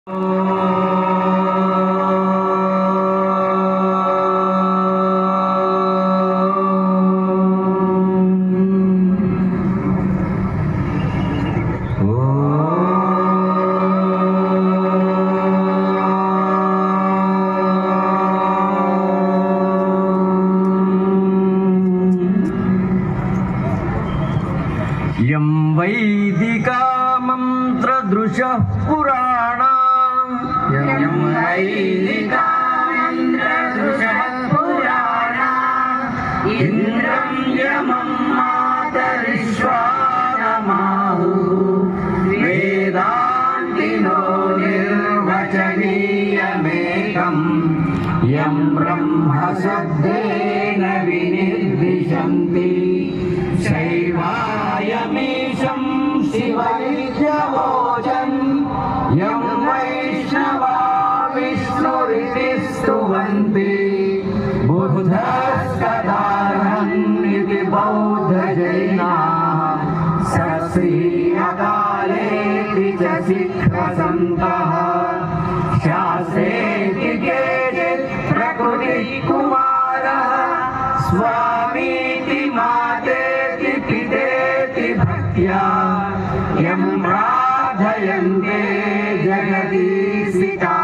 यं वैदिका मंत्रदृशः पुराणा यं वैदिका मंत्रदृशः पुराणा इंद्रं यमं मातरिश्वानमाहुः वेदान्तिनो निर्वचनीयमेकं यं ब्रह्मशब्देन विनिर्दिशन्ति शैवायमीशं शिवैर्यवोचन् यं वैष्णवा विष्णुरिति स्तुवन्ति बुद्धस्तदार्हन्निति बौद्धजैनाः सत्स्रीयकालेति च सिद्धसन्तः शास्त्रेति केचित् प्रकृतिकुमारः स्वामीति मातेति पितेति भक्त्या यं प्रार्थयन्ते जगदीशिता